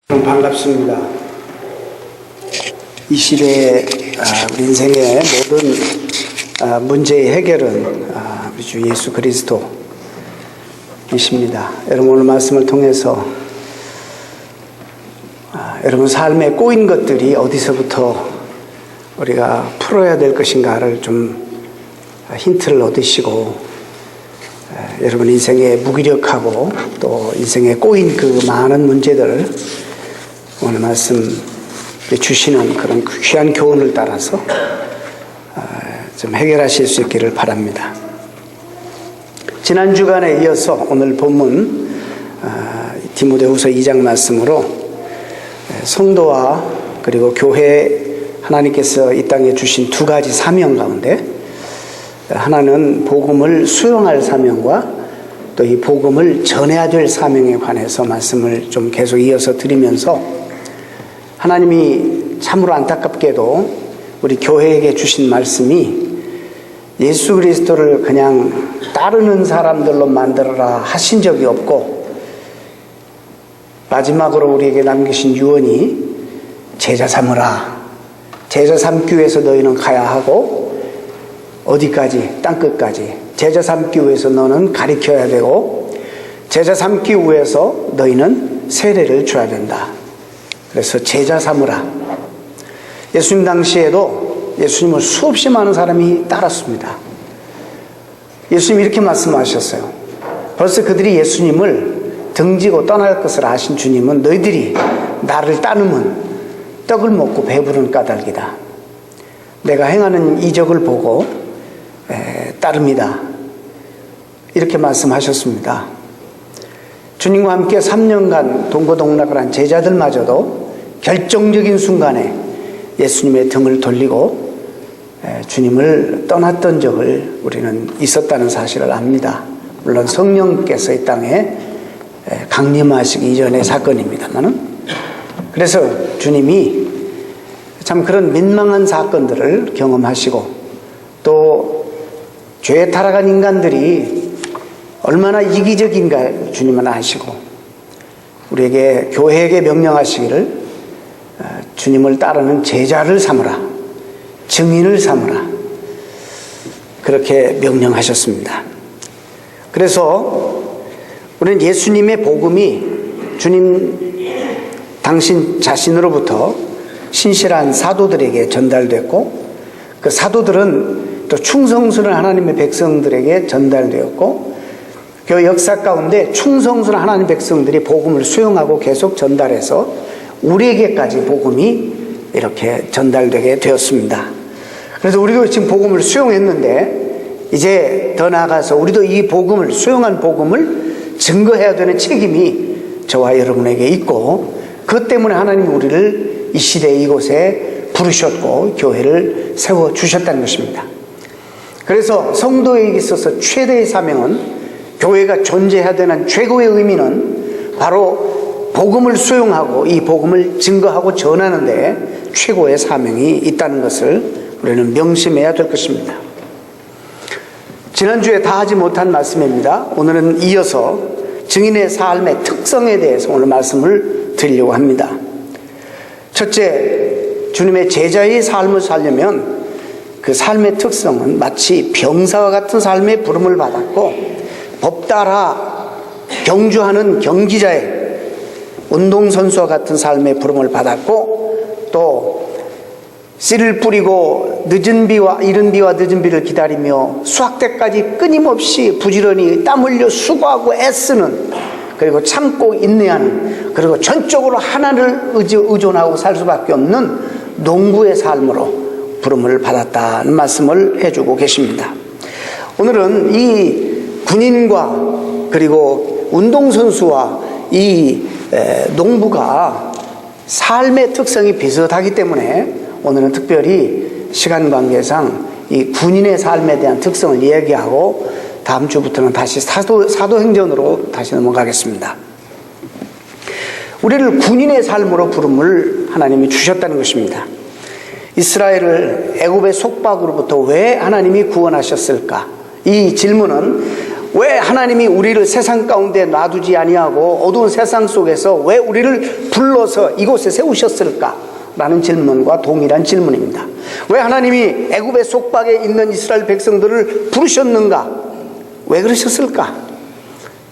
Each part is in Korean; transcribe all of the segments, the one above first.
반갑습니다. 이 시대의 우리 인생의 모든 문제의 해결은 우리 주 예수 그리스도이십니다. 여러분 오늘 말씀을 통해서 여러분 삶에 꼬인 것들이 어디서부터 우리가 풀어야 될 것인가를 좀 힌트를 얻으시고 여러분 인생에 무기력하고 또 인생에 꼬인 그 많은 문제들을 오늘 말씀 주시는 그런 귀한 교훈을 따라서 좀 해결하실 수 있기를 바랍니다. 지난 주간에 이어서 오늘 본문 디모데후서 2장 말씀으로 성도와 그리고 교회 하나님께서 이 땅에 주신 두 가지 사명 가운데 하나는 복음을 수용할 사명과 또 이 복음을 전해야 될 사명에 관해서 말씀을 좀 계속 이어서 드리면서 하나님이 참으로 안타깝게도 우리 교회에게 주신 말씀이 예수 그리스도를 그냥 따르는 사람들로 만들어라 하신 적이 없고 마지막으로 우리에게 남기신 유언이 제자 삼으라. 제자 삼기 위해서 너희는 가야 하고 어디까지? 땅끝까지. 제자 삼기 위해서 너는 가르쳐야 되고 제자 삼기 위해서 너희는 세례를 줘야 된다. 그래서 제자 삼으라. 예수님 당시에도 예수님을 수없이 많은 사람이 따랐습니다. 예수님이 이렇게 말씀하셨어요. 벌써 그들이 예수님을 등지고 떠날 것을 아신 주님은 너희들이 나를 따르면 떡을 먹고 배부른 까닭이다. 내가 행하는 이적을 보고 따릅니다. 이렇게 말씀하셨습니다. 주님과 함께 3년간 동고동락을 한 제자들마저도 결정적인 순간에 예수님의 등을 돌리고 주님을 떠났던 적을 우리는 있었다는 사실을 압니다. 물론 성령께서 이 땅에 강림하시기 이전의 사건입니다만은 그래서 주님이 참 그런 민망한 사건들을 경험하시고 또 죄에 타락한 인간들이 얼마나 이기적인가 주님은 아시고 우리에게 교회에게 명령하시기를 주님을 따르는 제자를 삼으라, 증인을 삼으라 그렇게 명령하셨습니다. 그래서 우리는 예수님의 복음이 주님 당신 자신으로부터 신실한 사도들에게 전달됐고 그 사도들은 또 충성스러운 하나님의 백성들에게 전달되었고 그 역사 가운데 충성스러운 하나님의 백성들이 복음을 수용하고 계속 전달해서 우리에게까지 복음이 이렇게 전달되게 되었습니다. 그래서 우리도 지금 복음을 수용했는데 이제 더 나아가서 우리도 이 복음을 수용한 복음을 증거해야 되는 책임이 저와 여러분에게 있고 그것 때문에 하나님이 우리를 이 시대 이곳에 부르셨고 교회를 세워주셨다는 것입니다. 그래서 성도에게 있어서 최대의 사명은 교회가 존재해야 되는 최고의 의미는 바로 복음을 수용하고 이 복음을 증거하고 전하는 데 최고의 사명이 있다는 것을 우리는 명심해야 될 것입니다. 지난주에 다 하지 못한 말씀입니다. 오늘은 이어서 증인의 삶의 특성에 대해서 오늘 말씀을 드리려고 합니다. 첫째, 주님의 제자의 삶을 살려면 그 삶의 특성은 마치 병사와 같은 삶의 부름을 받았고 법 따라 경주하는 경기자의 운동선수와 같은 삶의 부름을 받았고 또 씨를 뿌리고 늦은 비와 이른 비와 늦은 비를 기다리며 수확 때까지 끊임없이 부지런히 땀 흘려 수고하고 애쓰는 그리고 참고 인내하는 그리고 전적으로 하나를 의존하고 살 수밖에 없는 농부의 삶으로 부름을 받았다는 말씀을 해주고 계십니다. 오늘은 이 군인과 그리고 운동선수와 이 농부가 삶의 특성이 비슷하기 때문에 오늘은 특별히 시간 관계상 이 군인의 삶에 대한 특성을 이야기하고 다음 주부터는 다시 사도행전으로 다시 넘어가겠습니다. 우리를 군인의 삶으로 부름을 하나님이 주셨다는 것입니다. 이스라엘을 애굽의 속박으로부터 왜 하나님이 구원하셨을까? 이 질문은 왜 하나님이 우리를 세상 가운데 놔두지 아니하고 어두운 세상 속에서 왜 우리를 불러서 이곳에 세우셨을까? 라는 질문과 동일한 질문입니다. 왜 하나님이 애굽의 속박에 있는 이스라엘 백성들을 부르셨는가? 왜 그러셨을까?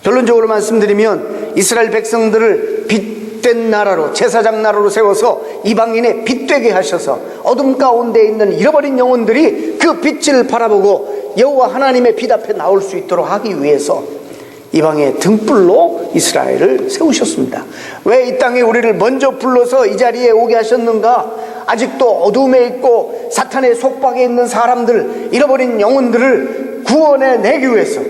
결론적으로 말씀드리면 이스라엘 백성들을 빛된 나라로, 제사장 나라로 세워서 이방인의 빛되게 하셔서 어둠 가운데 있는 잃어버린 영혼들이 그 빛을 바라보고 여호와 하나님의 빛 앞에 나올 수 있도록 하기 위해서 이방의 등불로 이스라엘을 세우셨습니다. 왜 이 땅에 우리를 먼저 불러서 이 자리에 오게 하셨는가? 아직도 어둠에 있고 사탄의 속박에 있는 사람들, 잃어버린 영혼들을 구원해 내기 위해서,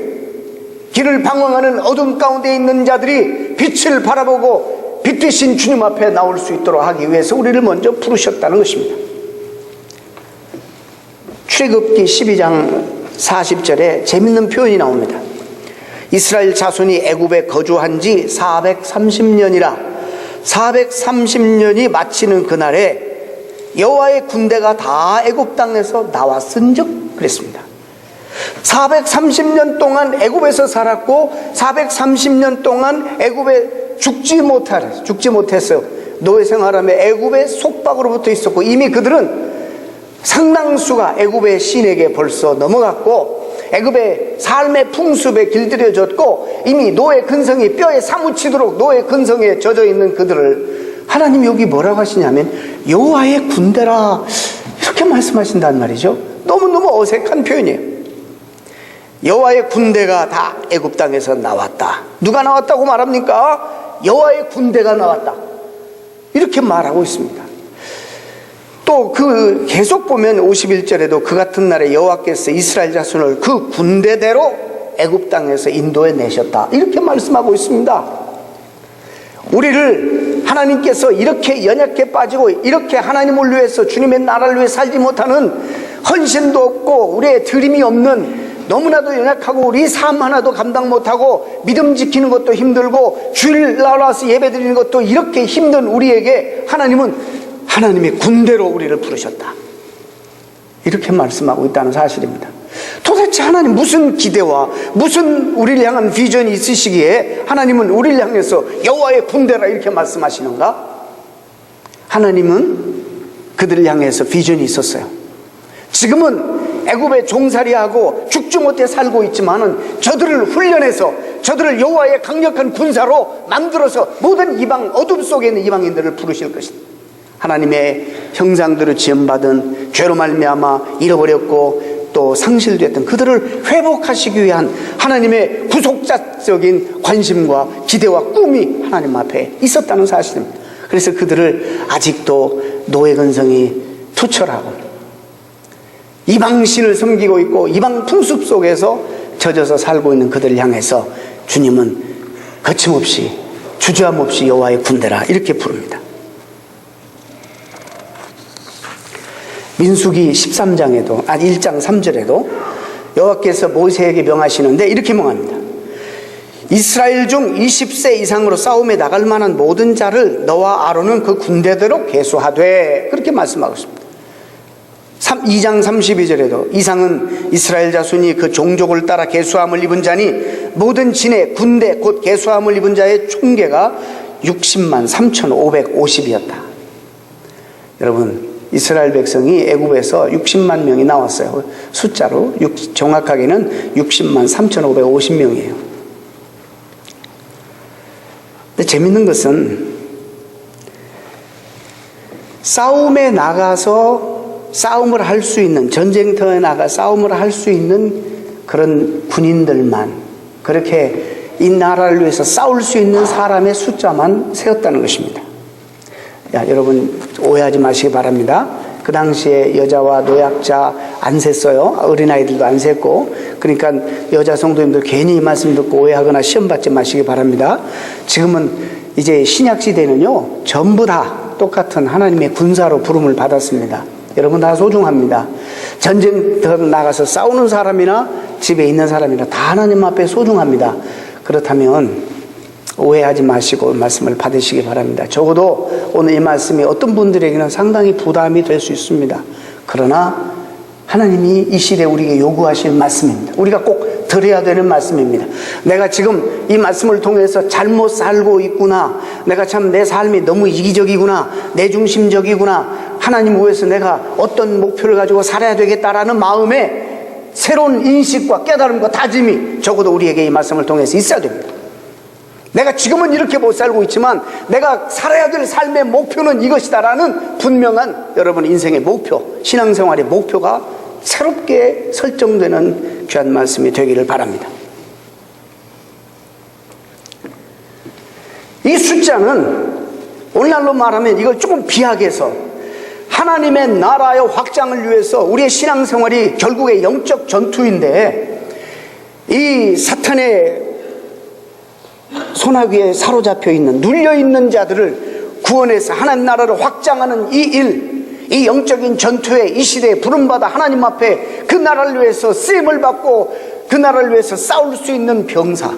길을 방황하는 어둠 가운데 있는 자들이 빛을 바라보고 빛 되신 주님 앞에 나올 수 있도록 하기 위해서 우리를 먼저 부르셨다는 것입니다. 출애굽기 12장 40절에 재밌는 표현이 나옵니다. 이스라엘 자손이 애굽에 거주한 지 430년이라 430년이 마치는 그날에 여호와의 군대가 다 애굽 땅에서 나왔은즉 그랬습니다. 430년 동안 애굽에서 살았고 430년 동안 애굽에 죽지 못했어요. 노예 생활하며 애굽의 속박으로부터 있었고 이미 그들은 상당수가 애굽의 신에게 벌써 넘어갔고 애굽의 삶의 풍습에 길들여졌고 이미 노예 근성이 뼈에 사무치도록 노예 근성에 젖어 있는 그들을 하나님이 여기 뭐라고 하시냐면 여호와의 군대라 이렇게 말씀하신단 말이죠. 너무너무 어색한 표현이에요. 여호와의 군대가 다 애굽 땅에서 나왔다. 누가 나왔다고 말합니까? 여호와의 군대가 나왔다. 이렇게 말하고 있습니다. 또 그 계속 보면 51절에도 그 같은 날에 여호와께서 이스라엘 자손을 그 군대대로 애굽 땅에서 인도해 내셨다. 이렇게 말씀하고 있습니다. 우리를 하나님께서 이렇게 연약해 빠지고 이렇게 하나님을 위해서 주님의 나라를 위해 살지 못하는 헌신도 없고 우리의 드림이 없는 너무나도 연약하고 우리 삶 하나도 감당 못하고 믿음 지키는 것도 힘들고 주일 나와서 예배 드리는 것도 이렇게 힘든 우리에게 하나님은 하나님의 군대로 우리를 부르셨다. 이렇게 말씀하고 있다는 사실입니다. 도대체 하나님 무슨 기대와 무슨 우리를 향한 비전이 있으시기에 하나님은 우리를 향해서 여호와의 군대라 이렇게 말씀하시는가? 하나님은 그들을 향해서 비전이 있었어요. 지금은 애굽에 종살이하고 죽지 못해 살고 있지만은 저들을 훈련해서 저들을 여호와의 강력한 군사로 만들어서 모든 이방 어둠 속에 있는 이방인들을 부르실 것이다. 하나님의 형상대로 지음받은 죄로 말미암아 잃어버렸고 또 상실됐던 그들을 회복하시기 위한 하나님의 구속자적인 관심과 기대와 꿈이 하나님 앞에 있었다는 사실입니다. 그래서 그들을 아직도 노예 근성이 투철하고 이방신을 섬기고 있고 이방 풍습 속에서 젖어서 살고 있는 그들을 향해서 주님은 거침없이 주저함 없이 여호와의 군대라 이렇게 부릅니다. 민수기 13장에도 1장 3절에도 여호와께서 모세에게 명하시는데 이렇게 명합니다. 이스라엘 중 20세 이상으로 싸움에 나갈 만한 모든 자를 너와 아론은 그 군대대로 계수하되 그렇게 말씀하고 있습니다. 2장 32절에도 이상은 이스라엘 자손이 그 종족을 따라 계수함을 입은 자니 모든 진의 군대 곧 계수함을 입은 자의 총계가 60만 3,550이었다. 여러분 이스라엘 백성이 애굽에서 60만 명이 나왔어요. 숫자로 정확하게는 60만 3,550명이에요. 근데 재밌는 것은 싸움에 나가서 싸움을 할 수 있는 전쟁터에 나가 싸움을 할 수 있는 그런 군인들만 그렇게 이 나라를 위해서 싸울 수 있는 사람의 숫자만 세웠다는 것입니다. 여러분 오해하지 마시기 바랍니다. 그 당시에 여자와 노약자 안 셌어요. 어린아이들도 안 셌고 그러니까 여자 성도님들 괜히 이 말씀 듣고 오해하거나 시험 받지 마시기 바랍니다. 지금은 이제 신약시대는요 전부 다 똑같은 하나님의 군사로 부름을 받았습니다. 여러분 다 소중합니다. 전쟁터 나가서 싸우는 사람이나 집에 있는 사람이나 다 하나님 앞에 소중합니다. 그렇다면 오해하지 마시고 말씀을 받으시기 바랍니다. 적어도 오늘 이 말씀이 어떤 분들에게는 상당히 부담이 될 수 있습니다. 그러나 하나님이 이 시대에 우리에게 요구하실 말씀입니다. 우리가 꼭 들어야 되는 말씀입니다. 내가 지금 이 말씀을 통해서 잘못 살고 있구나, 내가 참 내 삶이 너무 이기적이구나, 내 중심적이구나, 하나님 위해서 내가 어떤 목표를 가지고 살아야 되겠다라는 마음에 새로운 인식과 깨달음과 다짐이 적어도 우리에게 이 말씀을 통해서 있어야 됩니다. 내가 지금은 이렇게 못 살고 있지만 내가 살아야 될 삶의 목표는 이것이다라는 분명한 여러분 인생의 목표, 신앙생활의 목표가 새롭게 설정되는 귀한 말씀이 되기를 바랍니다. 이 숫자는 오늘날로 말하면 이걸 조금 비약해서 하나님의 나라의 확장을 위해서 우리의 신앙생활이 결국에 영적 전투인데, 이 사탄의 소나기에 사로잡혀 있는, 눌려 있는 자들을 구원해서 하나님 나라를 확장하는 이 일, 이 영적인 전투에 이 시대에 부름받아 하나님 앞에 그 나라를 위해서 쓰임을 받고 그 나라를 위해서 싸울 수 있는 병사,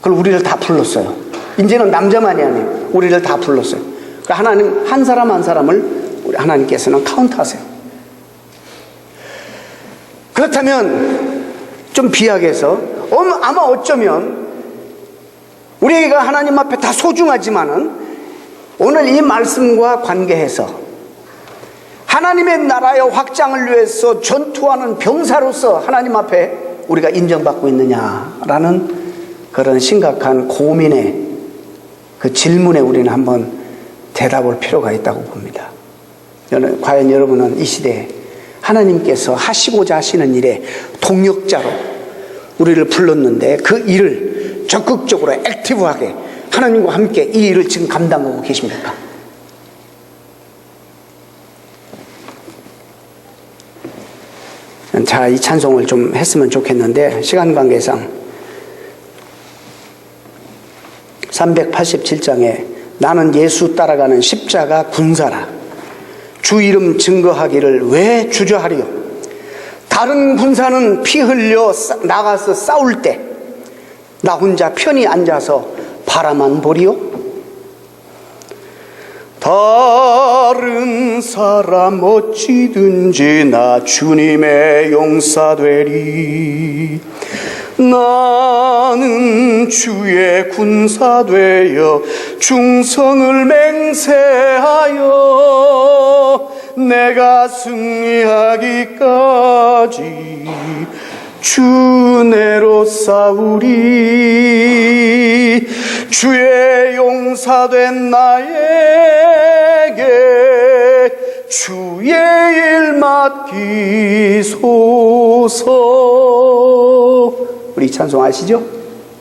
그걸 우리를 다 불렀어요. 이제는 남자만이 아니에요. 우리를 다 불렀어요. 그러니까 하나님 한 사람 한 사람을 우리 하나님께서는 카운트하세요. 그렇다면 좀 비약해서 아마 어쩌면 우리가 하나님 앞에 다 소중하지만은 오늘 이 말씀과 관계해서 하나님의 나라의 확장을 위해서 전투하는 병사로서 하나님 앞에 우리가 인정받고 있느냐라는 그런 심각한 고민의 그 질문에 우리는 한번 대답할 필요가 있다고 봅니다. 과연 여러분은 이 시대에 하나님께서 하시고자 하시는 일에 동역자로 우리를 불렀는데 그 일을 적극적으로 액티브하게 하나님과 함께 이 일을 지금 감당하고 계십니까? 자, 이 찬송을 좀 했으면 좋겠는데 시간 관계상 387장에 나는 예수 따라가는 십자가 군사라 주 이름 증거하기를 왜 주저하리요. 다른 군사는 피 흘려 나가서 싸울 때 나 혼자 편히 앉아서 바라만 보리요. 다른 사람 어찌든지 나 주님의 용사되리. 나는 주의 군사되어 충성을 맹세하여 내가 승리하기까지 주내로 싸우리. 주의 용사된 나에게 주의 일 맡기소서. 우리 찬송 아시죠?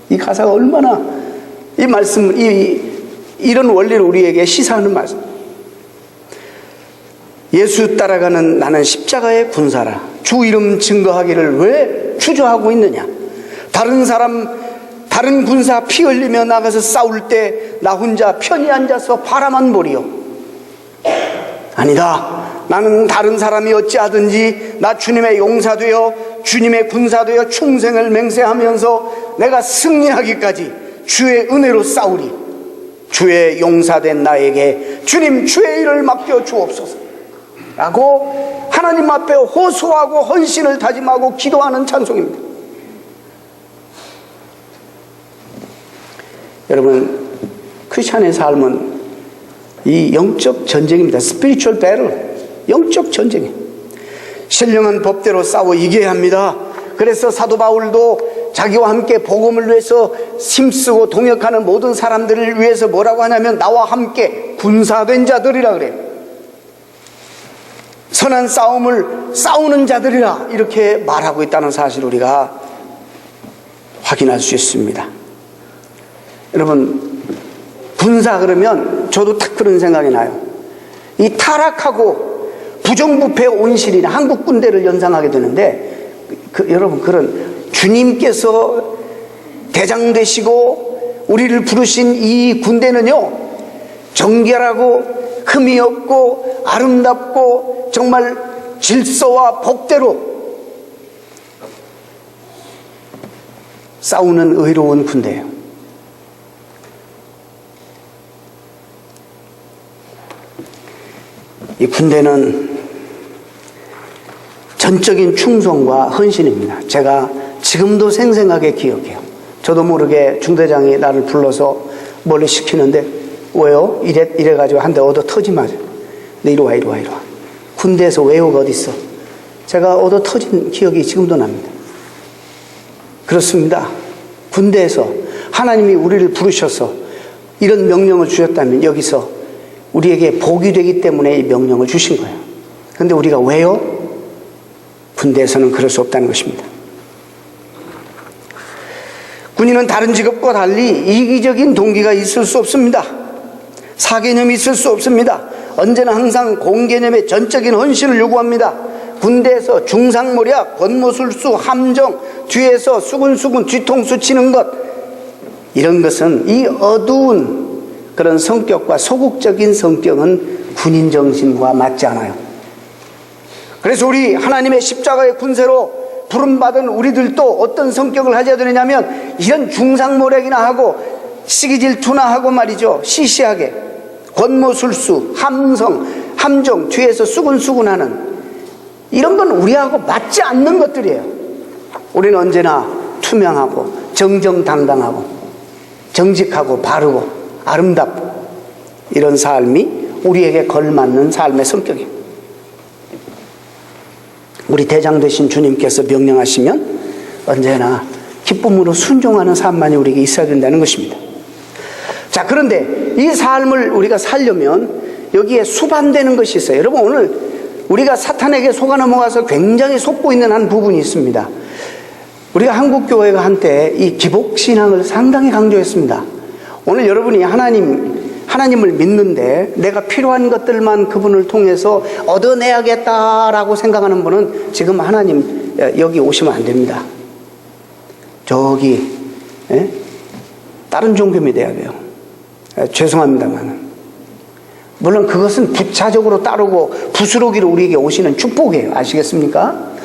이 가사가 얼마나 이 말씀, 이런 원리를 우리에게 시사하는 말씀. 예수 따라가는 나는 십자가의 군사라 주 이름 증거하기를 왜 주저하고 있느냐. 다른 군사 피 흘리며 나가서 싸울 때 나 혼자 편히 앉아서 바라만 보리요. 아니다. 나는 다른 사람이 어찌하든지 나 주님의 용사되어 주님의 군사되어 충성을 맹세하면서 내가 승리하기까지 주의 은혜로 싸우리. 주의 용사된 나에게 주님 주의 일을 맡겨 주옵소서 라고 하나님 앞에 호소하고 헌신을 다짐하고 기도하는 찬송입니다. 여러분, 크리스찬의 삶은 이 영적 전쟁입니다. 스피리추얼 배틀, 영적 전쟁이에요. 신령한 법대로 싸워 이겨야 합니다. 그래서 사도 바울도 자기와 함께 복음을 위해서 힘쓰고 동역하는 모든 사람들을 위해서 뭐라고 하냐면 나와 함께 군사된 자들이라 그래요. 선한 싸움을 싸우는 자들이라 이렇게 말하고 있다는 사실을 우리가 확인할 수 있습니다. 여러분, 군사 그러면 저도 딱 그런 생각이 나요. 이 타락하고 부정부패 온실이나 한국 군대를 연상하게 되는데 여러분, 그런 주님께서 대장 되시고 우리를 부르신 이 군대는요, 정결하고 흠이 없고 아름답고 정말 질서와 법대로 싸우는 의로운 군대예요. 이 군대는 전적인 충성과 헌신입니다. 제가 지금도 생생하게 기억해요. 저도 모르게 중대장이 나를 불러서 멀리 시키는데 왜요? 이래가지고 한 대 얻어 터지 맞아요. 근데 이리 와. 군대에서 외우가 어디 있어? 제가 얻어 터진 기억이 지금도 납니다. 그렇습니다. 군대에서 하나님이 우리를 부르셔서 이런 명령을 주셨다면 여기서 우리에게 복이 되기 때문에 이 명령을 주신 거예요. 그런데 우리가 왜요? 군대에서는 그럴 수 없다는 것입니다. 군인은 다른 직업과 달리 이기적인 동기가 있을 수 없습니다. 사개념이 있을 수 없습니다. 언제나 항상 공개념의 전적인 헌신을 요구합니다. 군대에서 중상모략, 권모술수, 함정, 뒤에서 수군수군 뒤통수 치는 것, 이런 것은 이 어두운 그런 성격과 소극적인 성격은 군인 정신과 맞지 않아요. 그래서 우리 하나님의 십자가의 군세로 부름받은 우리들도 어떤 성격을 가져야 되느냐면 이런 중상모략이나 하고 시기질투나 하고 말이죠. 시시하게 권모술수, 함정, 뒤에서 수군수군하는 이런 건 우리하고 맞지 않는 것들이에요. 우리는 언제나 투명하고 정정당당하고 정직하고 바르고 아름답고 이런 삶이 우리에게 걸맞는 삶의 성격입니다. 우리 대장 되신 주님께서 명령하시면 언제나 기쁨으로 순종하는 삶만이 우리에게 있어야 된다는 것입니다. 자, 그런데 이 삶을 우리가 살려면 여기에 수반되는 것이 있어요. 여러분, 오늘 우리가 사탄에게 속아 넘어가서 굉장히 속고 있는 한 부분이 있습니다. 우리가 한국교회가 한때 이 기복신앙을 상당히 강조했습니다. 오늘 여러분이 하나님을 믿는데 내가 필요한 것들만 그분을 통해서 얻어내야겠다라고 생각하는 분은 지금 하나님 여기 오시면 안 됩니다. 저기 다른 종교이 돼야 돼요. 죄송합니다만 물론 그것은 부차적으로 따르고 부스러기로 우리에게 오시는 축복이에요. 아시겠습니까?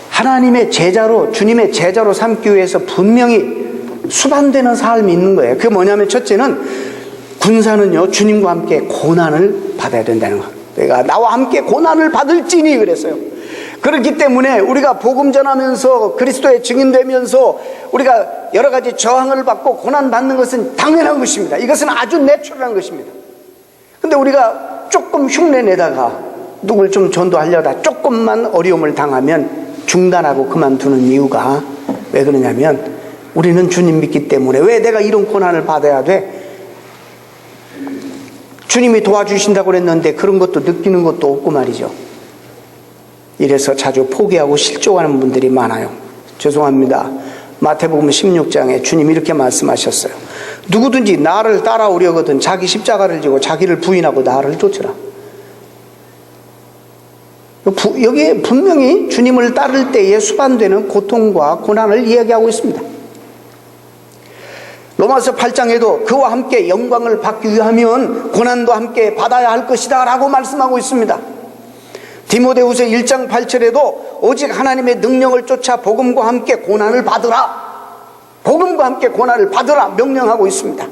하나님의 제자로, 주님의 제자로 삼기 위해서 분명히 수반되는 삶이 있는 거예요. 그게 뭐냐면 첫째는 군사는요, 주님과 함께 고난을 받아야 된다는 거. 내가 나와 함께 고난을 받을지니 그랬어요. 그렇기 때문에 우리가 복음 전하면서 그리스도의 증인되면서 우리가 여러 가지 저항을 받고 고난 받는 것은 당연한 것입니다. 이것은 아주 내추럴한 것입니다. 근데 우리가 조금 흉내 내다가 누굴 좀 전도하려다 조금만 어려움을 당하면 중단하고 그만두는 이유가 왜 그러냐면 우리는 주님 믿기 때문에 왜 내가 이런 고난을 받아야 돼? 주님이 도와주신다고 그랬는데 그런 것도 느끼는 것도 없고 말이죠. 이래서 자주 포기하고 실족하는 분들이 많아요. 죄송합니다. 마태복음 16장에 주님이 이렇게 말씀하셨어요. 누구든지 나를 따라오려거든 자기 십자가를 지고 자기를 부인하고 나를 쫓으라. 여기에 분명히 주님을 따를 때에 수반되는 고통과 고난을 이야기하고 있습니다. 로마서 8장에도 그와 함께 영광을 받기 위하면 고난도 함께 받아야 할 것이다 라고 말씀하고 있습니다. 디모데후서 1장 8절에도 오직 하나님의 능력을 쫓아 복음과 함께 고난을 받으라, 복음과 함께 고난을 받으라 명령하고 있습니다.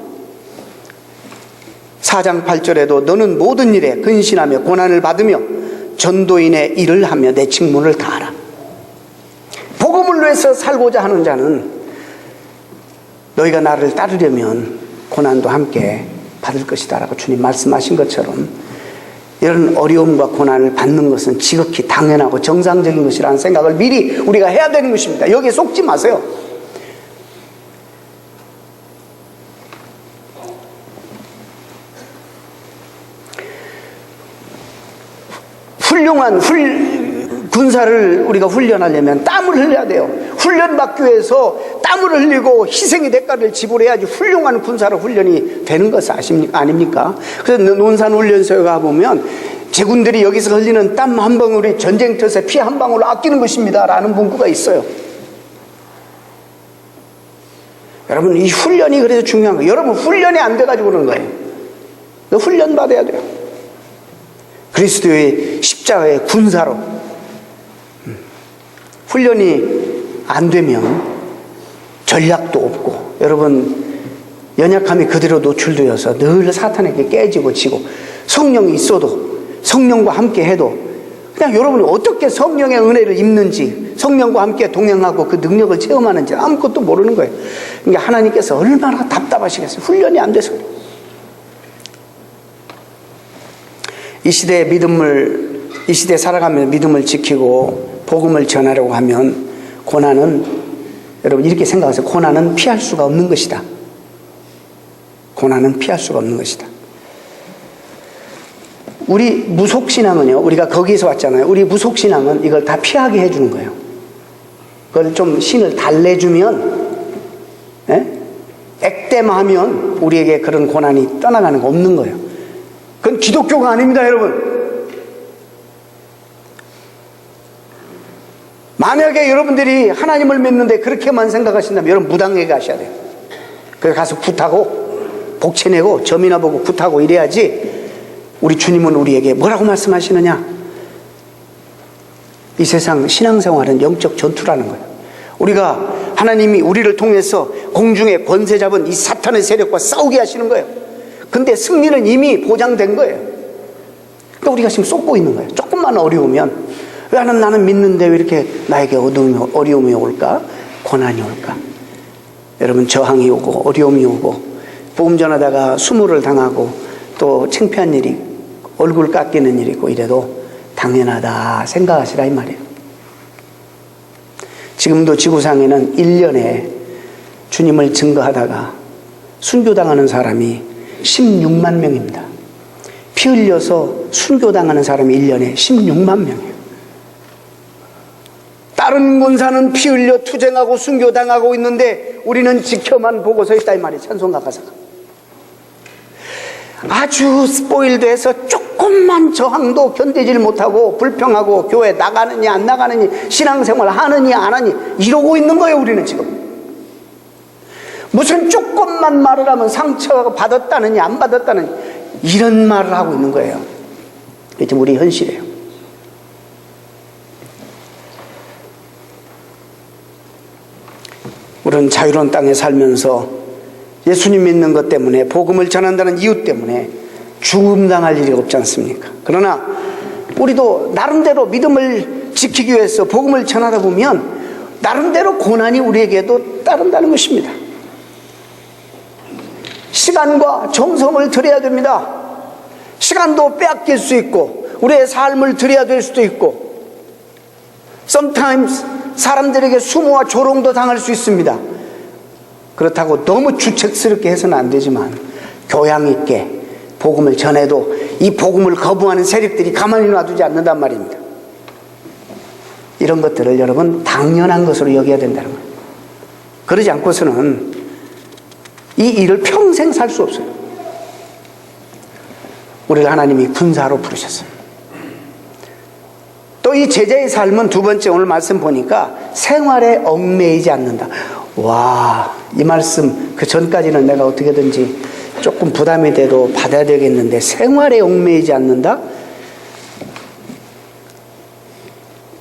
4장 8절에도 너는 모든 일에 근신하며 고난을 받으며 전도인의 일을 하며 내 직분을 다하라. 복음을 위해서 살고자 하는 자는 너희가 나를 따르려면 고난도 함께 받을 것이다 라고 주님 말씀하신 것처럼 이런 어려움과 고난을 받는 것은 지극히 당연하고 정상적인 것이라는 생각을 미리 우리가 해야 되는 것입니다. 여기에 속지 마세요. 훌륭한 군사를 우리가 훈련하려면 땀을 흘려야 돼요. 훈련받기 위해서 땀을 흘리고 희생의 대가를 지불해야지 훌륭한 군사로 훈련이 되는 것 아닙니까? 그래서 논산훈련소에 가보면 제군들이 여기서 흘리는 땀 한 방울이 전쟁터에서 피 한 방울을 아끼는 것입니다 라는 문구가 있어요. 여러분, 이 훈련이 그래서 중요한 거예요. 여러분, 훈련이 안 돼가지고 그런 거예요. 훈련 받아야 돼요. 그리스도의 십자가의 군사로 훈련이 안 되면 전략도 없고, 여러분, 연약함이 그대로 노출되어서 늘 사탄에게 깨지고 지고, 성령이 있어도 성령과 함께 해도 그냥 여러분이 어떻게 성령의 은혜를 입는지, 성령과 함께 동행하고 그 능력을 체험하는지 아무것도 모르는 거예요. 그러니까 하나님께서 얼마나 답답하시겠어요. 훈련이 안 돼서. 이 시대의 이 시대에 살아가면서 믿음을 지키고 복음을 전하려고 하면 여러분 이렇게 생각하세요. 고난은 피할 수가 없는 것이다. 고난은 피할 수가 없는 것이다. 우리 무속신앙은요, 우리가 거기에서 왔잖아요. 우리 무속신앙은 이걸 다 피하게 해주는 거예요. 그걸 좀 신을 달래주면, 액땜하면 우리에게 그런 고난이 떠나가는 거 없는 거예요. 그건 기독교가 아닙니다, 여러분. 만약에 여러분들이 하나님을 믿는데 그렇게만 생각하신다면 여러분 무당에게 가셔야 돼요. 그래서 가서 굿하고 복채내고 점이나 보고 굿하고 이래야지. 우리 주님은 우리에게 뭐라고 말씀하시느냐? 이 세상 신앙생활은 영적 전투라는 거예요. 우리가 하나님이 우리를 통해서 공중에 권세 잡은 이 사탄의 세력과 싸우게 하시는 거예요. 근데 승리는 이미 보장된 거예요. 그러니까 우리가 지금 쏟고 있는 거예요. 조금만 어려우면 왜 나는 믿는데 왜 이렇게 나에게 어려움이 올까? 고난이 올까? 여러분 저항이 오고 어려움이 오고 복음 전하다가 수모를 당하고 또 창피한 일이 얼굴 깎이는 일이 있고 이래도 당연하다 생각하시라 이 말이에요. 지금도 지구상에는 1년에 주님을 증거하다가 순교당하는 사람이 16만 명입니다. 피 흘려서 순교당하는 사람이 1년에 16만 명이에요. 다른 군사는 피 흘려 투쟁하고 순교당하고 있는데 우리는 지켜만 보고 서 있다 이 말이에요. 찬송가 가사가. 아주 스포일드해서 조금만 저항도 견디질 못하고 불평하고 교회 나가느니 안 나가느니 신앙생활 하느니 안 하니 이러고 있는 거예요. 우리는 지금 무슨 조금만 말을 하면 상처받았다느니 안 받았다느니 이런 말을 하고 있는 거예요. 이게 지금 우리 현실이에요. 우리는 자유로운 땅에 살면서 예수님 믿는 것 때문에 복음을 전한다는 이유 때문에 죽음당할 일이 없지 않습니까? 그러나 우리도 나름대로 믿음을 지키기 위해서 복음을 전하다 보면 나름대로 고난이 우리에게도 따른다는 것입니다. 시간과 정성을 들여야 됩니다. 시간도 빼앗길 수 있고 우리의 삶을 들여야 될 수도 있고 sometimes 사람들에게 수모와 조롱도 당할 수 있습니다. 그렇다고 너무 주책스럽게 해서는 안 되지만 교양 있게 복음을 전해도 이 복음을 거부하는 세력들이 가만히 놔두지 않는단 말입니다. 이런 것들을 여러분 당연한 것으로 여겨야 된다는 거예요. 그러지 않고서는 이 일을 평생 살 수 없어요. 우리를 하나님이 군사로 부르셨어요. 또 이 제자의 삶은 두 번째 오늘 말씀 보니까 생활에 얽매이지 않는다. 와, 이 말씀 그 전까지는 내가 어떻게든지 조금 부담이 돼도 받아야 되겠는데 생활에 얽매이지 않는다?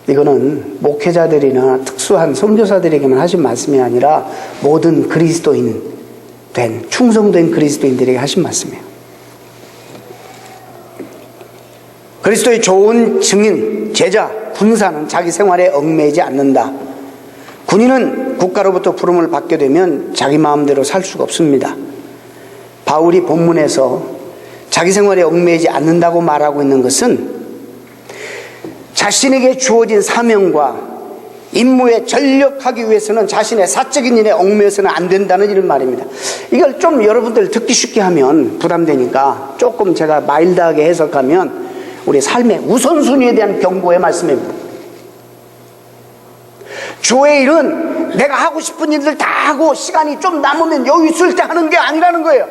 이거는 목회자들이나 특수한 선교사들에게만 하신 말씀이 아니라 모든 그리스도인 된 충성된 그리스도인들에게 하신 말씀이에요. 그리스도의 좋은 증인, 제자, 군사는 자기 생활에 얽매이지 않는다. 군인은 국가로부터 부름을 받게 되면 자기 마음대로 살 수가 없습니다. 바울이 본문에서 자기 생활에 얽매이지 않는다고 말하고 있는 것은 자신에게 주어진 사명과 임무에 전력하기 위해서는 자신의 사적인 일에 얽매여서는 안 된다는 이런 말입니다. 이걸 좀 여러분들 듣기 쉽게 하면 부담되니까 조금 제가 마일드하게 해석하면 우리 삶의 우선순위에 대한 경고의 말씀입니다. 주의 일은 내가 하고 싶은 일들 다 하고 시간이 좀 남으면 여유 있을 때 하는 게 아니라는 거예요.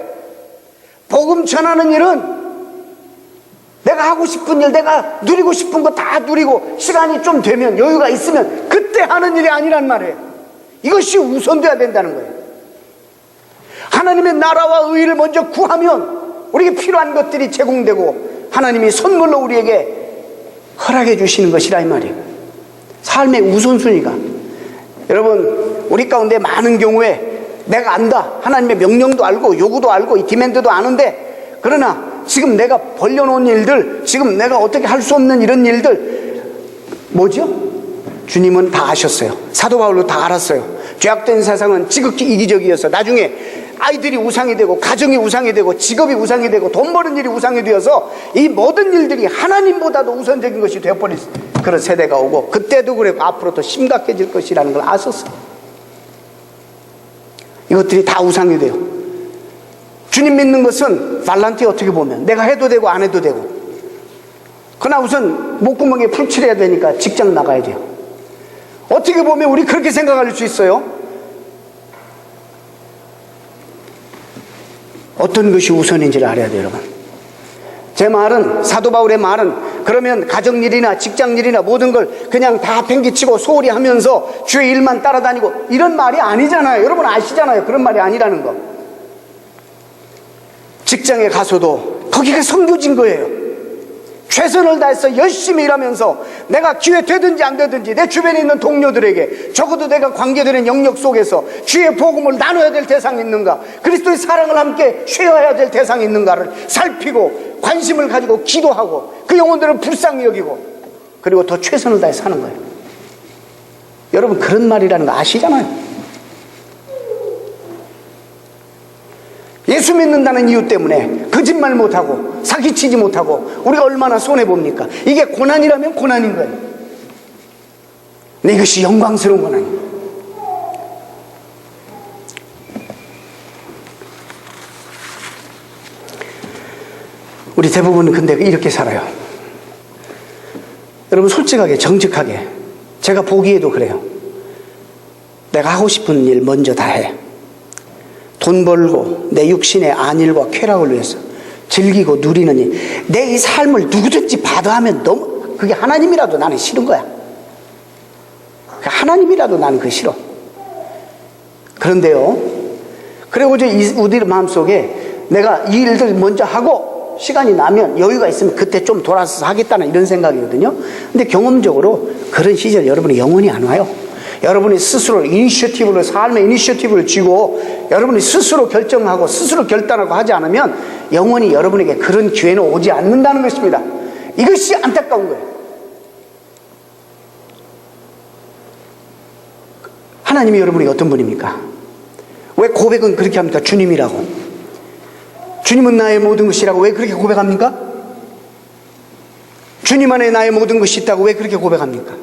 복음 전하는 일은 내가 하고 싶은 일, 내가 누리고 싶은 거 다 누리고 시간이 좀 되면 여유가 있으면 그때 하는 일이 아니란 말이에요. 이것이 우선돼야 된다는 거예요. 하나님의 나라와 의의를 먼저 구하면 우리에게 필요한 것들이 제공되고 하나님이 선물로 우리에게 허락해 주시는 것이라 이 말이에요. 삶의 우선순위가. 여러분 우리 가운데 많은 경우에 내가 안다. 하나님의 명령도 알고 요구도 알고 이 디맨드도 아는데 그러나 지금 내가 벌려놓은 일들, 지금 내가 어떻게 할 수 없는 이런 일들 뭐죠? 주님은 다 아셨어요. 사도 바울도 다 알았어요. 죄악된 세상은 지극히 이기적이어서 나중에 아이들이 우상이 되고 가정이 우상이 되고 직업이 우상이 되고 돈 버는 일이 우상이 되어서 이 모든 일들이 하나님보다도 우선적인 것이 되어버린 그런 세대가 오고, 그때도 그랬고 앞으로 더 심각해질 것이라는 걸 아셨어요. 이것들이 다 우상이 돼요. 주님 믿는 것은 발란티, 어떻게 보면 내가 해도 되고 안 해도 되고, 그러나 우선 목구멍에 풀 칠해야 되니까 직장 나가야 돼요. 어떻게 보면 우리 그렇게 생각할 수 있어요. 어떤 것이 우선인지를 알아야 돼요, 여러분. 제 말은, 사도 바울의 말은, 그러면 가정일이나 직장일이나 모든 걸 그냥 다 팽개치고 소홀히 하면서 주의 일만 따라다니고 이런 말이 아니잖아요. 여러분 아시잖아요. 그런 말이 아니라는 거. 직장에 가서도 거기가 선교진 거예요. 최선을 다해서 열심히 일하면서 내가 기회 되든지 안 되든지 내 주변에 있는 동료들에게, 적어도 내가 관계되는 영역 속에서 주의 복음을 나눠야 될 대상이 있는가, 그리스도의 사랑을 함께 쉐어해야 될 대상이 있는가를 살피고 관심을 가지고 기도하고 그 영혼들을 불쌍히 여기고, 그리고 더 최선을 다해서 하는 거예요. 여러분 그런 말이라는 거 아시잖아요. 예수 믿는다는 이유 때문에 거짓말 못하고 사기치지 못하고 우리가 얼마나 손해봅니까? 이게 고난이라면 고난인 거예요. 근데 이것이 영광스러운 고난이에요. 우리 대부분은 근데 이렇게 살아요. 여러분 솔직하게 정직하게, 제가 보기에도 그래요. 내가 하고 싶은 일 먼저 다 해. 돈 벌고 내 육신의 안일과 쾌락을 위해서 즐기고 누리는 일, 내 이 삶을 누구든지 받아하면 너무, 그게 하나님이라도 나는 싫은 거야. 하나님이라도 나는 그거 싫어. 그런데요, 그리고 이제 우리 마음속에 내가 이 일들 먼저 하고 시간이 나면 여유가 있으면 그때 좀 돌아서 하겠다는 이런 생각이거든요. 근데 경험적으로 그런 시절 여러분이 영원히 안 와요. 여러분이 스스로 이니셔티브를, 삶의 이니셔티브를 쥐고 여러분이 스스로 결정하고 스스로 결단하고 하지 않으면 영원히 여러분에게 그런 기회는 오지 않는다는 것입니다. 이것이 안타까운 거예요. 하나님이 여러분이 어떤 분입니까? 왜 고백은 그렇게 합니까? 주님이라고. 주님은 나의 모든 것이라고 왜 그렇게 고백합니까? 주님 안에 나의 모든 것이 있다고 왜 그렇게 고백합니까?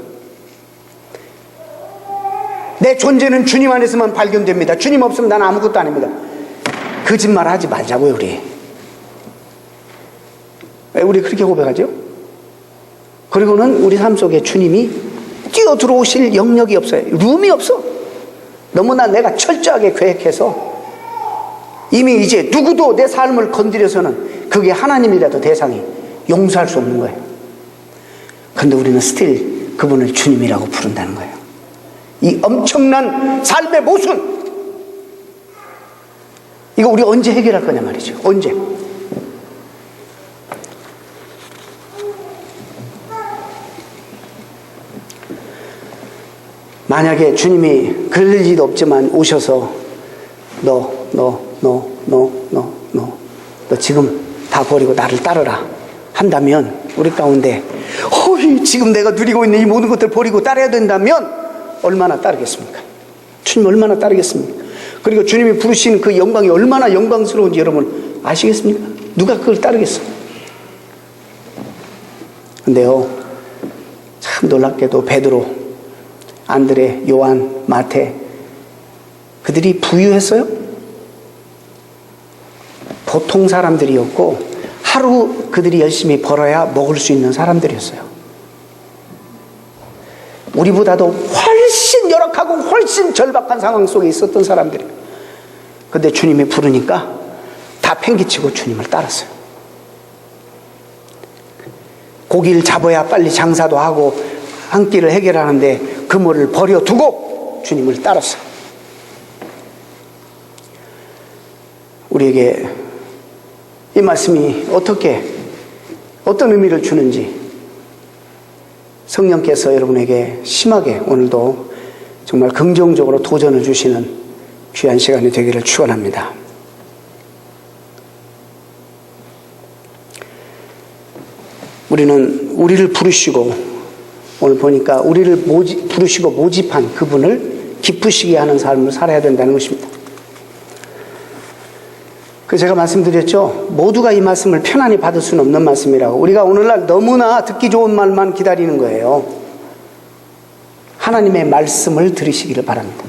내 존재는 주님 안에서만 발견됩니다. 주님 없으면 나는 아무것도 아닙니다. 거짓말 하지 말자고요, 우리. 왜 우리 그렇게 고백하죠? 그리고는 우리 삶 속에 주님이 뛰어 들어오실 영역이 없어요. 룸이 없어. 너무나 내가 철저하게 계획해서 이미 이제 누구도 내 삶을 건드려서는 그게 하나님이라도 대상이 용서할 수 없는 거예요. 그런데 우리는 스틸 그분을 주님이라고 부른다는 거예요. 이 엄청난 삶의 모순, 이거 우리 언제 해결할 거냐 말이죠. 언제? 만약에 주님이 그럴 일도 없지만 오셔서 너 지금 다 버리고 나를 따르라 한다면, 우리 가운데 지금 내가 누리고 있는 이 모든 것들을 버리고 따라야 된다면 얼마나 따르겠습니까? 주님 얼마나 따르겠습니까? 그리고 주님이 부르신 그 영광이 얼마나 영광스러운지 여러분 아시겠습니까? 누가 그걸 따르겠어요? 근데요, 참 놀랍게도 베드로, 안드레, 요한, 마태, 그들이 부유했어요? 보통 사람들이었고 하루 그들이 열심히 벌어야 먹을 수 있는 사람들이었어요. 우리보다도 훨씬 열악하고 훨씬 절박한 상황 속에 있었던 사람들이에요. 근데 주님이 부르니까 다 팽개치고 주님을 따랐어요. 고기를 잡아야 빨리 장사도 하고 한 끼를 해결하는데 그물을 버려두고 주님을 따랐어요. 우리에게 이 말씀이 어떤 의미를 주는지 성령께서 여러분에게 심하게 오늘도 정말 긍정적으로 도전을 주시는 귀한 시간이 되기를 축원합니다. 우리는 우리를 부르시고 오늘 보니까 우리를 부르시고 모집한 그분을 기쁘시게 하는 삶을 살아야 된다는 것입니다. 그래서 제가 말씀드렸죠. 모두가 이 말씀을 편안히 받을 수는 없는 말씀이라고. 우리가 오늘날 너무나 듣기 좋은 말만 기다리는 거예요. 하나님의 말씀을 들으시기를 바랍니다.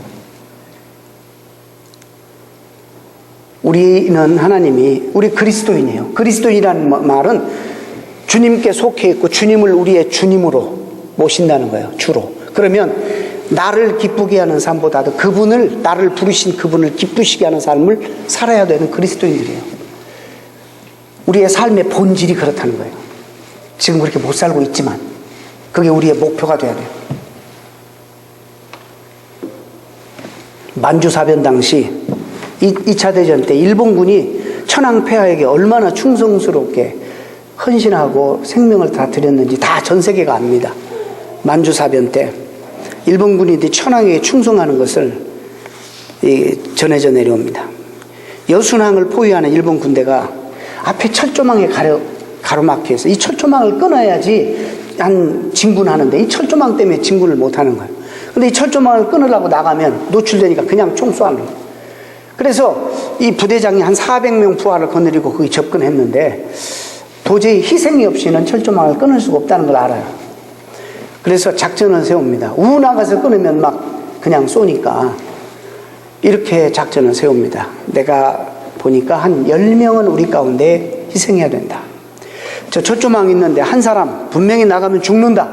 우리는 하나님이 우리 그리스도인이에요. 그리스도인이라는 말은 주님께 속해 있고 주님을 우리의 주님으로 모신다는 거예요. 주로. 그러면 나를 기쁘게 하는 삶보다도 그분을, 나를 부르신 그분을 기쁘시게 하는 삶을 살아야 되는 그리스도인들이에요. 우리의 삶의 본질이 그렇다는 거예요. 지금 그렇게 못 살고 있지만 그게 우리의 목표가 돼야 돼요. 만주사변 당시 2차 대전 때 일본군이 천황폐하에게 얼마나 충성스럽게 헌신하고 생명을 다 드렸는지 다 전 세계가 압니다. 만주사변 때 일본군이 천황에게 충성하는 것을 전해져 내려옵니다. 여순항을 포위하는 일본 군대가 앞에 철조망에 가로막혀 있어. 이 철조망을 끊어야지 진군하는데 이 철조망 때문에 진군을 못하는 거예요. 근데 이 철조망을 끊으려고 나가면 노출되니까 그냥 총 쏘는 거예요. 그래서 이 부대장이 한 400명 부하를 거느리고 거기 접근했는데 도저히 희생이 없이는 철조망을 끊을 수가 없다는 걸 알아요. 그래서 작전을 세웁니다. 나가서 끊으면 막 그냥 쏘니까 이렇게 작전을 세웁니다. 내가 보니까 한 10명은 우리 가운데 희생해야 된다. 저 철조망 있는데 한 사람 분명히 나가면 죽는다.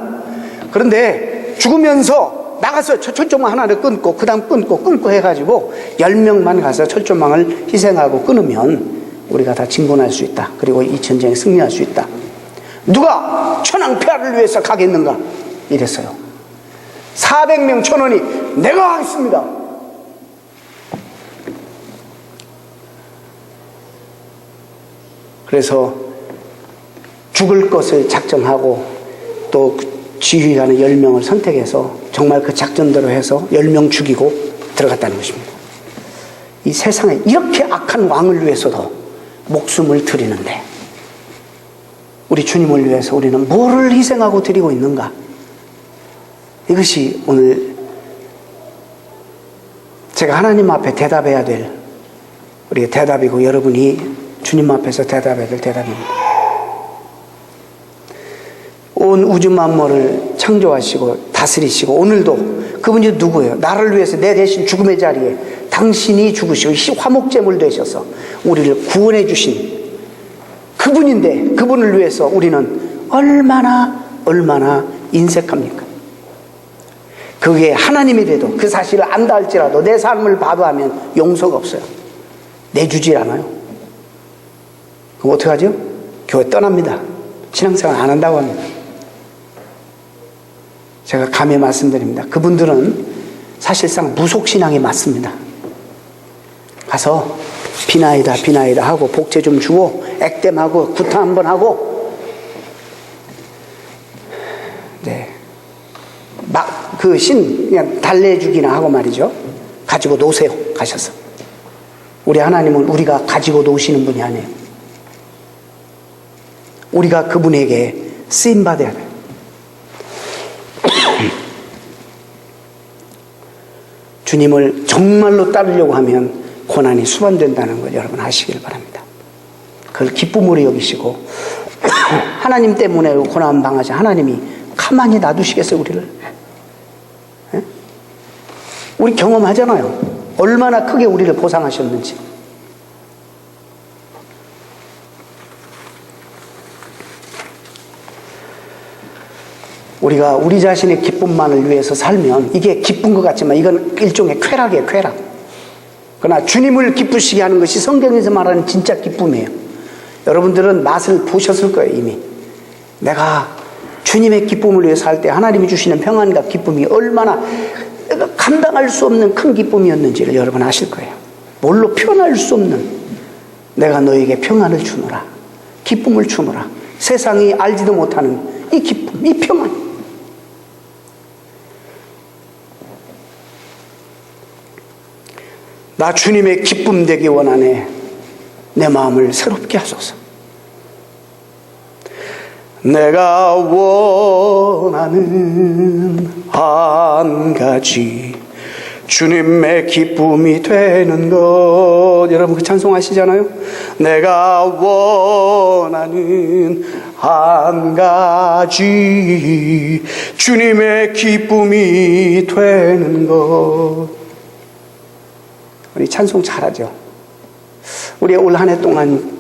그런데 죽으면서 나가서 철조망 하나를 끊고 그 다음 끊고 해가지고 10명만 가서 철조망을 희생하고 끊으면 우리가 다 진군할 수 있다. 그리고 이 전쟁에 승리할 수 있다. 누가 천황폐하를 위해서 가겠는가? 이랬어요. 400명 천원이 내가 하겠습니다. 그래서 죽을 것을 작정하고 또 지휘하는 10명을 선택해서 정말 그 작전대로 해서 10명 죽이고 들어갔다는 것입니다. 이 세상에 이렇게 악한 왕을 위해서도 목숨을 드리는데 우리 주님을 위해서 우리는 뭐를 희생하고 드리고 있는가? 이것이 오늘 제가 하나님 앞에 대답해야 될 우리의 대답이고 여러분이 주님 앞에서 대답해야 될 대답입니다. 온 우주 만물을 창조하시고 다스리시고 오늘도 그분이 누구예요? 나를 위해서 내 대신 죽음의 자리에 당신이 죽으시고 화목제물 되셔서 우리를 구원해 주신 그분인데 그분을 위해서 우리는 얼마나 인색합니까? 그게 하나님이라도 그 사실을 안다 할지라도 내 삶을 봐도 하면 용서가 없어요. 내주질 않아요. 그럼 어떻게 하죠? 교회 떠납니다. 신앙생활 안 한다고 합니다. 제가 감히 말씀드립니다. 그분들은 사실상 무속신앙이 맞습니다. 가서 비나이다 하고 복제 좀 주고 액땜하고 구타 한번 하고 막 그 그냥 달래주기나 하고 말이죠. 가지고 노세요. 가셔서. 우리 하나님은 우리가 가지고 노시는 분이 아니에요. 우리가 그분에게 쓰임받아야 돼요. 주님을 정말로 따르려고 하면 고난이 수반된다는 걸 여러분 아시길 바랍니다. 그걸 기쁨으로 여기시고 하나님 때문에 고난 당하지 하나님이 가만히 놔두시겠어요 우리를? 예? 우리 경험하잖아요. 얼마나 크게 우리를 보상하셨는지. 우리가 우리 자신의 기쁨만을 위해서 살면 이게 기쁜 것 같지만 이건 일종의 쾌락이에요. 쾌락. 그러나 주님을 기쁘시게 하는 것이 성경에서 말하는 진짜 기쁨이에요. 여러분들은 맛을 보셨을 거예요. 이미 내가 주님의 기쁨을 위해서 살 때 하나님이 주시는 평안과 기쁨이 얼마나 감당할 수 없는 큰 기쁨이었는지를 여러분 아실 거예요. 뭘로 표현할 수 없는 내가 너에게 평안을 주노라, 기쁨을 주노라. 세상이 알지도 못하는 이 기쁨, 이 평안. 나 주님의 기쁨 되기 원하네. 내 마음을 새롭게 하소서. 내가 원하는 한 가지 주님의 기쁨이 되는 것. 여러분 그 찬송 아시잖아요? 내가 원하는 한 가지 주님의 기쁨이 되는 것. 우리 찬송 잘하죠? 우리 올 한 해 동안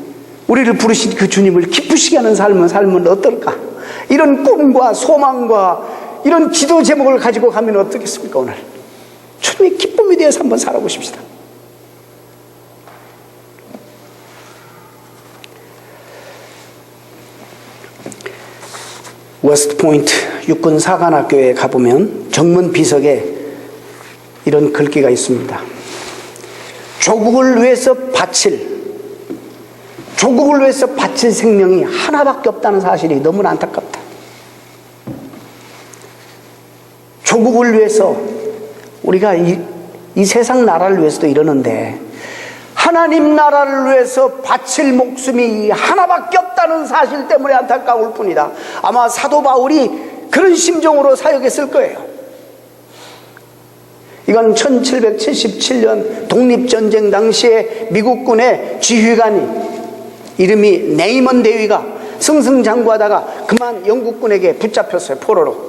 우리를 부르신 그 주님을 기쁘시게 하는 삶을 살면 어떨까? 이런 꿈과 소망과 이런 기도 제목을 가지고 가면 어떻겠습니까? 오늘 주님의 기쁨에 대해서 한번 살아보십시다. 웨스트포인트 육군 사관학교에 가보면 정문 비석에 이런 글귀가 있습니다. 조국을 위해서 바칠 생명이 하나밖에 없다는 사실이 너무나 안타깝다. 조국을 위해서 우리가 이 세상 나라를 위해서도 이러는데 하나님 나라를 위해서 바칠 목숨이 하나밖에 없다는 사실 때문에 안타까울 뿐이다. 아마 사도 바울이 그런 심정으로 사역했을 거예요. 이건 1777년 독립전쟁 당시에 미국군의 지휘관이 이름이 네이먼 대위가 승승장구하다가 그만 영국군에게 붙잡혔어요. 포로로.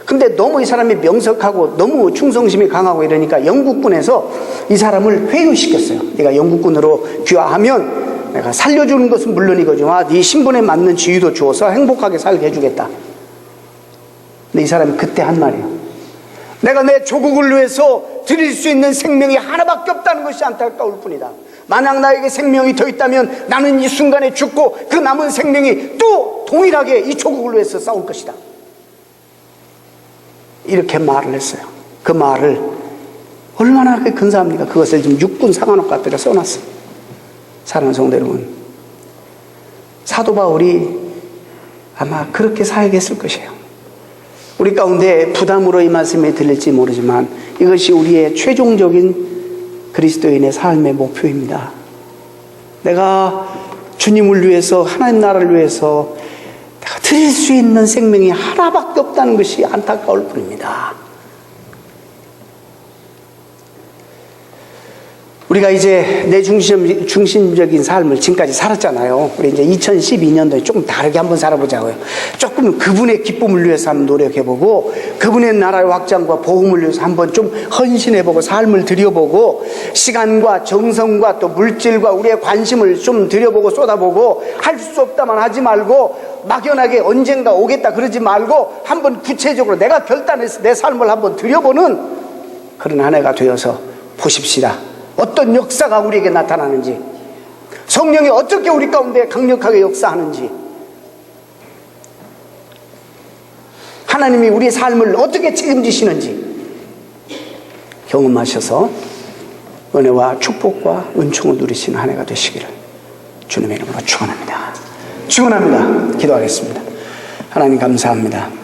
근데 너무 이 사람이 명석하고 너무 충성심이 강하고 이러니까 영국군에서 이 사람을 회유시켰어요. 네가 영국군으로 귀화하면 내가 살려주는 것은 물론이거지만 네 신분에 맞는 지위도 주어서 행복하게 살게 해주겠다. 근데 이 사람이 그때 한 말이에요. 내가 내 조국을 위해서 드릴 수 있는 생명이 하나밖에 없다는 것이 안타까울 뿐이다. 만약 나에게 생명이 더 있다면 나는 이 순간에 죽고 그 남은 생명이 또 동일하게 이 조국을 위해서 싸울 것이다. 이렇게 말을 했어요. 그 말을 얼마나 근사합니까? 그것을 지금 육군 사관학교 앞에다 써놨어요. 사랑하는 성도 여러분, 사도 바울이 아마 그렇게 사역했을 것이에요. 우리 가운데 부담으로 이 말씀이 들릴지 모르지만 이것이 우리의 최종적인 그리스도인의 삶의 목표입니다. 내가 주님을 위해서, 하나님 나라를 위해서 내가 드릴 수 있는 생명이 하나밖에 없다는 것이 안타까울 뿐입니다. 우리가 이제 내 중심적인 삶을 지금까지 살았잖아요. 우리 이제 2012년도에 조금 다르게 한번 살아보자고요. 조금 그분의 기쁨을 위해서 한번 노력해보고 그분의 나라의 확장과 복음을 위해서 한번 좀 헌신해보고 삶을 들여보고 시간과 정성과 또 물질과 우리의 관심을 좀 들여보고 쏟아보고 할 수 없다만 하지 말고 막연하게 언젠가 오겠다 그러지 말고 한번 구체적으로 내가 결단해서 내 삶을 한번 들여보는 그런 한 해가 되어서 보십시다. 어떤 역사가 우리에게 나타나는지, 성령이 어떻게 우리 가운데 강력하게 역사하는지, 하나님이 우리의 삶을 어떻게 책임지시는지 경험하셔서 은혜와 축복과 은총을 누리시는 한 해가 되시기를 주님의 이름으로 축원합니다. 축원합니다. 기도하겠습니다. 하나님 감사합니다.